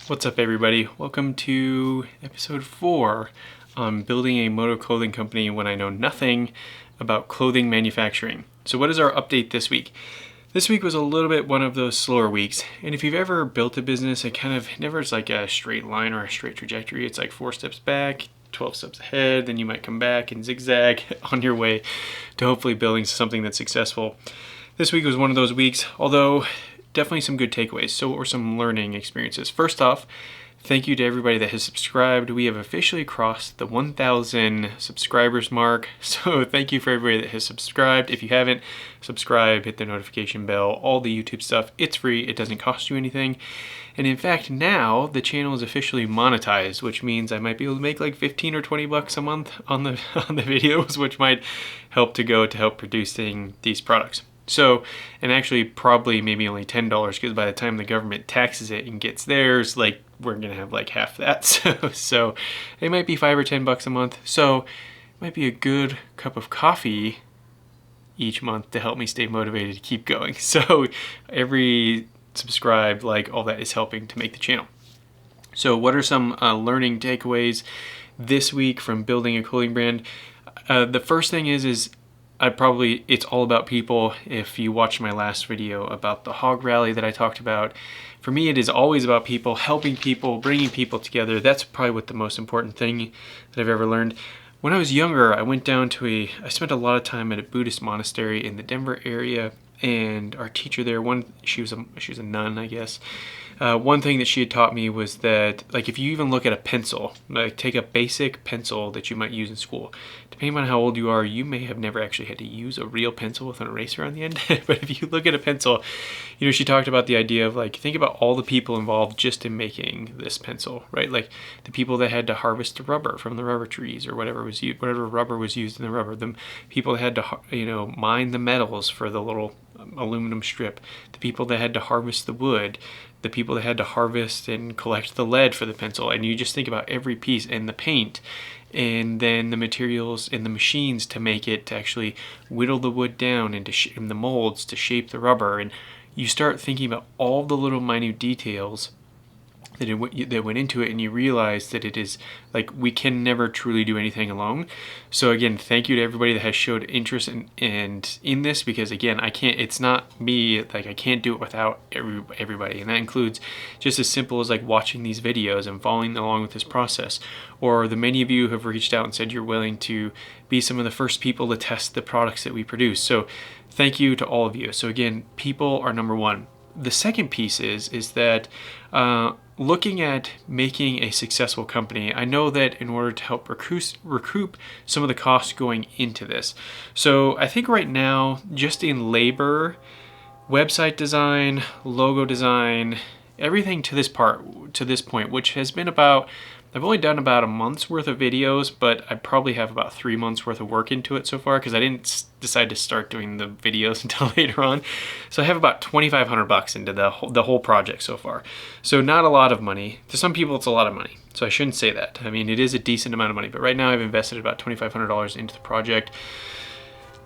What's up, everybody? Welcome to episode 4 on building a Moto clothing company when I know nothing about clothing manufacturing. So what is our update this week? This week was a little bit one of those slower weeks, and if you've ever built a business, it kind of never is like a straight line or a straight trajectory. It's like 4 steps back, 12 steps ahead, then you might come back and zigzag on your way to hopefully building something that's successful. This week was one of those weeks, although definitely some good takeaways. So what were some learning experiences? First off, thank you to everybody that has subscribed. We have officially crossed the 1,000 subscribers mark. So thank you for everybody that has subscribed. If you haven't, subscribe, hit the notification bell, all the YouTube stuff. It's free. It doesn't cost you anything. And in fact, now the channel is officially monetized, which means I might be able to make like 15 or 20 bucks a month on the videos, which might help help producing these products. So, and actually probably maybe only $10, because by the time the government taxes it and gets theirs, like we're gonna have like half that. So it might be 5 or 10 bucks a month. So it might be a good cup of coffee each month to help me stay motivated to keep going. So every subscribe, like all that is helping to make the channel. So what are some learning takeaways this week from building a clothing brand? The first thing is it's all about people. If you watched my last video about the hog rally that I talked about, for me it is always about people, helping people, bringing people together. That's probably what the most important thing that I've ever learned. When I was younger, I spent a lot of time at a Buddhist monastery in the Denver area, and our teacher there, she was a nun, I guess. One thing that she had taught me was that, like, if you even look at a pencil, like take a basic pencil that you might use in school, depending on how old you are, you may have never actually had to use a real pencil with an eraser on the end. But if you look at a pencil, she talked about the idea of, like, think about all the people involved just in making this pencil, right? Like the people that had to harvest the rubber from the rubber trees or whatever rubber was used in the rubber, the people that had to, mine the metals for the little aluminum strip, the people that had to harvest the wood, the people that had to harvest and collect the lead for the pencil. And you just think about every piece, and the paint, and then the materials and the machines to make it, to actually whittle the wood down and the molds to shape the rubber. And you start thinking about all the little minute details that went into it, and you realize that it is like we can never truly do anything alone. So again, thank you to everybody that has showed interest in this, because again, it's not me, like I can't do it without everybody, and that includes just as simple as like watching these videos and following along with this process, or the many of you who have reached out and said you're willing to be some of the first people to test the products that we produce. So thank you to all of you. So again, people are number one. The second piece is that looking at making a successful company, I know that in order to help recoup some of the costs going into this. So I think right now, just in labor, website design, logo design, everything to this point, which has been I've only done about a month's worth of videos, but I probably have about 3 months worth of work into it so far, because I didn't decide to start doing the videos until later on. So I have about $2,500 into the whole project so far. So not a lot of money. To some people, it's a lot of money. So I shouldn't say that. I mean, it is a decent amount of money, but right now I've invested about $2,500 into the project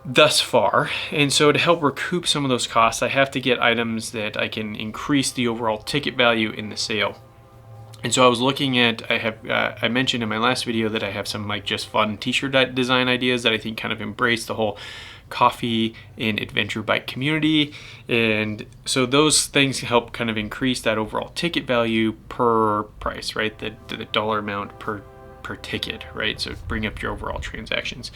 thus far. And so to help recoup some of those costs, I have to get items that I can increase the overall ticket value in the sale. And so I was looking at, I mentioned in my last video that I have some like just fun t-shirt design ideas that I think kind of embrace the whole coffee and adventure bike community. And so those things help kind of increase that overall ticket value per price, right? The dollar amount per ticket, right? So bring up your overall transactions.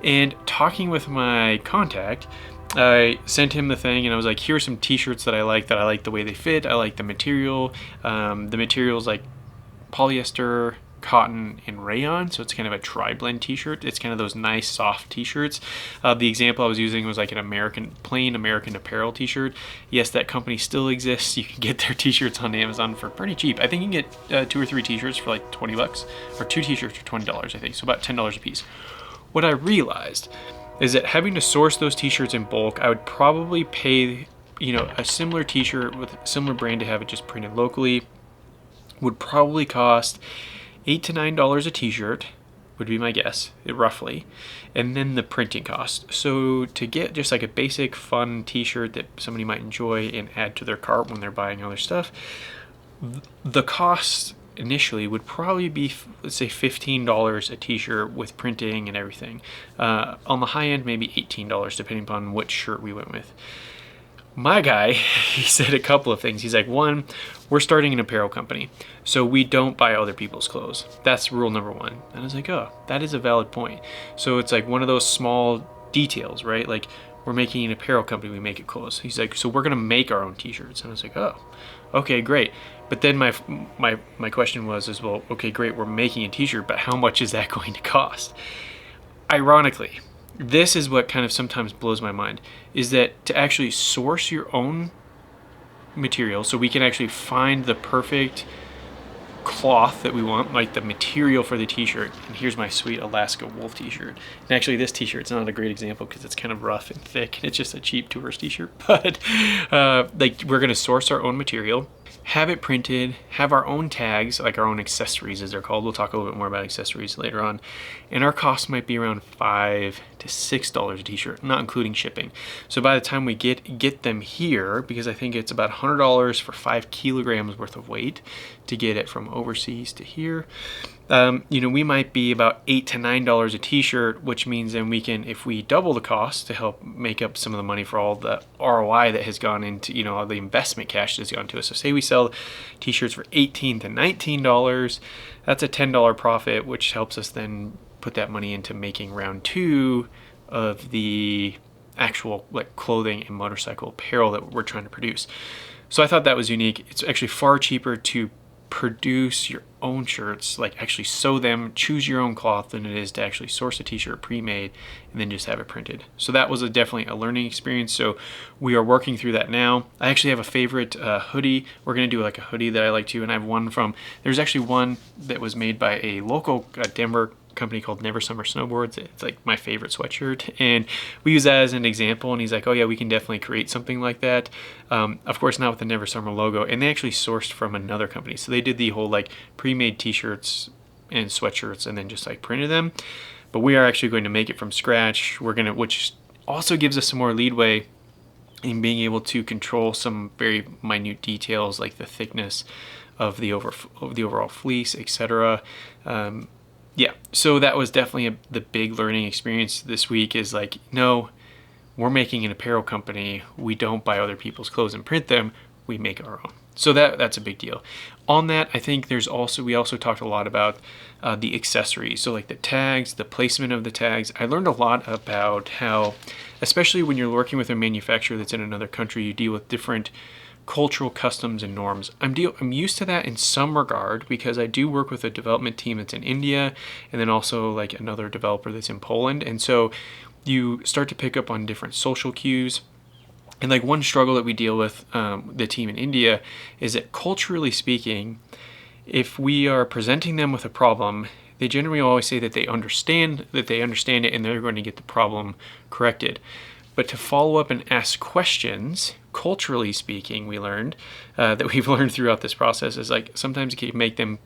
And talking with my contact, I sent him the thing, and I was like, here's some t-shirts that I like the way they fit. I like the material. The material's like polyester, cotton, and rayon, so it's kind of a tri-blend t-shirt. It's kind of those nice soft t-shirts. The example I was using was like an plain American Apparel t-shirt. Yes, that company still exists. You can get their t-shirts on Amazon for pretty cheap. I think you can get 2 or 3 t-shirts for like 20 bucks, or 2 t-shirts for $20, I think, so about $10 a piece. What I realized is that having to source those t-shirts in bulk, I would probably pay, a similar t-shirt with a similar brand to have it just printed locally would probably cost $8 to $9 a t-shirt, would be my guess, roughly, and then the printing cost. So to get just like a basic fun t-shirt that somebody might enjoy and add to their cart when they're buying other stuff, the cost initially would probably be, let's say, $15 a t-shirt with printing and everything. On the high end, maybe $18, depending upon which shirt we went with. My guy, he said a couple of things. He's like, one, we're starting an apparel company, so we don't buy other people's clothes. That's rule number one. And I was like, oh, that is a valid point. So it's like one of those small details, right? Like, we're making an apparel company, we make it clothes. He's like, so we're gonna make our own t-shirts. And I was like, oh, okay, great. But then my question was as well, okay, great, we're making a t-shirt, but how much is that going to cost? Ironically, this is what kind of sometimes blows my mind, is that to actually source your own material, so we can actually find the perfect cloth that we want, like the material for the t-shirt. And here's my sweet Alaska wolf t-shirt. And actually this t-shirt's not a great example because it's kind of rough and thick and it's just a cheap tourist t-shirt. But like, we're gonna source our own material, have it printed, have our own tags, like our own accessories as they're called. We'll talk a little bit more about accessories later on. And our cost might be around $5 to $6 a t-shirt, not including shipping. So by the time we get them here, because I think it's about $100 for 5 kilograms worth of weight to get it from overseas to here, we might be about $8 to $9 a t-shirt, which means then we can, if we double the cost to help make up some of the money for all the ROI that has gone into, all the investment cash that's gone to us. So say we sell t-shirts for $18 to $19, that's a $10 profit, which helps us then put that money into making round two of the actual like clothing and motorcycle apparel that we're trying to produce. So I thought that was unique. It's actually far cheaper to produce your own shirts, like actually sew them, choose your own cloth, than it is to actually source a t-shirt pre-made and then just have it printed. So that was definitely a learning experience. So we are working through that now. I actually have a favorite hoodie. We're gonna do like a hoodie that I like to, and I have one there's actually one that was made by a local Denver company called Never Summer Snowboards. It's like my favorite sweatshirt, and we use that as an example. And he's like, oh yeah, we can definitely create something like that. Of course not with the Never Summer logo. And they actually sourced from another company, so they did the whole like pre-made t-shirts and sweatshirts and then just like printed them. But we are actually going to make it from scratch. Which also gives us some more leeway in being able to control some very minute details like the thickness of the overall fleece, etc. Yeah, so that was definitely the big learning experience this week, is like, no, we're making an apparel company. We don't buy other people's clothes and print them. We make our own. So that's a big deal. On that, I think we also talked a lot about the accessories. So like the tags, the placement of the tags. I learned a lot about how, especially when you're working with a manufacturer that's in another country, you deal with different cultural customs and norms. I'm used to that in some regard because I do work with a development team that's in India, and then also like another developer that's in Poland. And so you start to pick up on different social cues. And like one struggle that we deal with the team in India is that, culturally speaking, if we are presenting them with a problem, they generally always say that they understand it and they're going to get the problem corrected. But to follow up and ask questions, culturally speaking, we learned that we've learned throughout this process, is like sometimes it can make them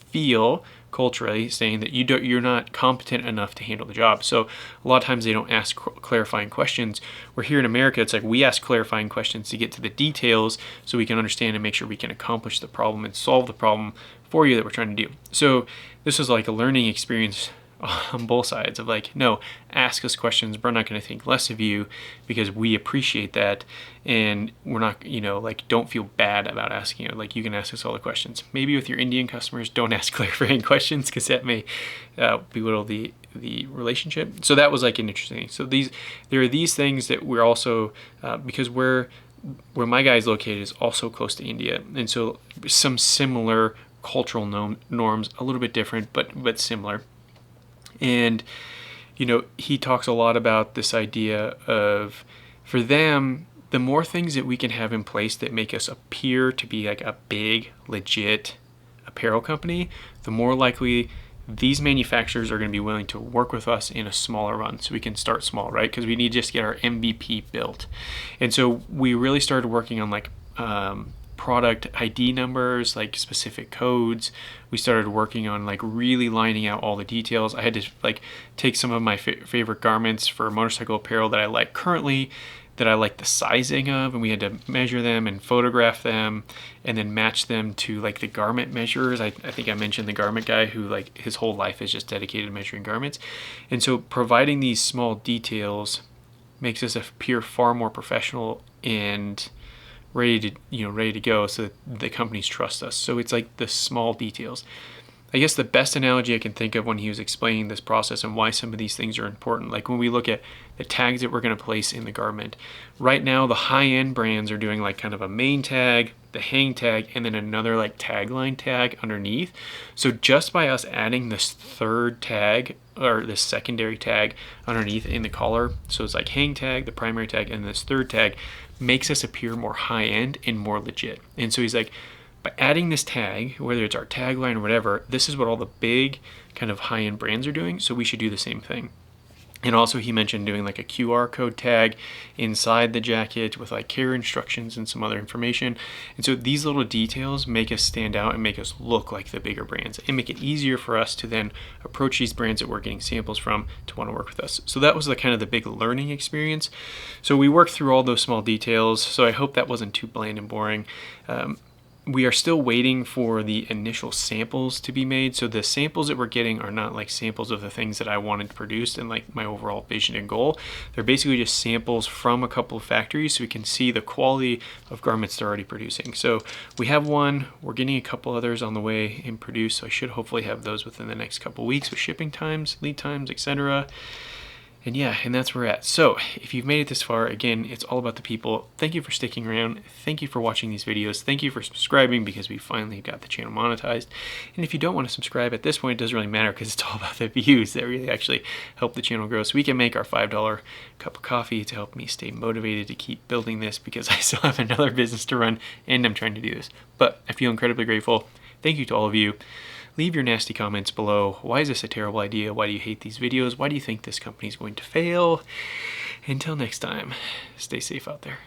feel culturally saying that you're not competent enough to handle the job. So a lot of times they don't ask clarifying questions. Where here in America, it's like we ask clarifying questions to get to the details so we can understand and make sure we can accomplish the problem and solve the problem for you that we're trying to do. So this was like a learning experience on both sides of like, no, ask us questions. We're not going to think less of you because we appreciate that, and we're not, like, don't feel bad about asking it. Like, you can ask us all the questions. Maybe with your Indian customers, don't ask clarifying questions because that may belittle the relationship. So that was like an interesting. So there are these things that we're also because where my guy is located is also close to India, and so some similar cultural norms, a little bit different, but similar. And, he talks a lot about this idea of, for them, the more things that we can have in place that make us appear to be like a big, legit apparel company, the more likely these manufacturers are going to be willing to work with us in a smaller run. So we can start small, right? Because we need to just get our MVP built. And so we really started working on like product ID numbers, like specific codes. We started working on like really lining out all the details. I had to like take some of my favorite garments for motorcycle apparel that I like currently, that I like the sizing of, and we had to measure them and photograph them and then match them to like the garment measurers. I think I mentioned the garment guy who like his whole life is just dedicated to measuring garments. And so providing these small details makes us appear far more professional and ready to go, so that the companies trust us. So it's like the small details. I guess the best analogy I can think of when he was explaining this process and why some of these things are important, like when we look at the tags that we're going to place in the garment. Right now, the high-end brands are doing like kind of a main tag, the hang tag, and then another like tagline tag underneath. So just by us adding this third tag or this secondary tag underneath in the collar, so it's like hang tag, the primary tag, and this third tag, makes us appear more high-end and more legit. And so he's like, by adding this tag, whether it's our tagline or whatever, this is what all the big kind of high-end brands are doing, so we should do the same thing. And also he mentioned doing like a QR code tag inside the jacket with like care instructions and some other information. And so these little details make us stand out and make us look like the bigger brands and make it easier for us to then approach these brands that we're getting samples from to want to work with us. So that was the kind of the big learning experience. So we worked through all those small details. So I hope that wasn't too bland and boring. We are still waiting for the initial samples to be made. So the samples that we're getting are not like samples of the things that I wanted to produce and like my overall vision and goal. They're basically just samples from a couple of factories so we can see the quality of garments they're already producing. So we have one, we're getting a couple others on the way and produced. So I should hopefully have those within the next couple of weeks with shipping times, lead times, etc. And yeah, and that's where we're at. So if you've made it this far, again, it's all about the people. Thank you for sticking around. Thank you for watching these videos. Thank you for subscribing, because we finally got the channel monetized. And if you don't want to subscribe at this point, it doesn't really matter, because it's all about the views that really actually help the channel grow. So we can make our $5 cup of coffee to help me stay motivated to keep building this, because I still have another business to run and I'm trying to do this. But I feel incredibly grateful. Thank you to all of you. Leave your nasty comments below. Why is this a terrible idea? Why do you hate these videos? Why do you think this company is going to fail? Until next time, stay safe out there.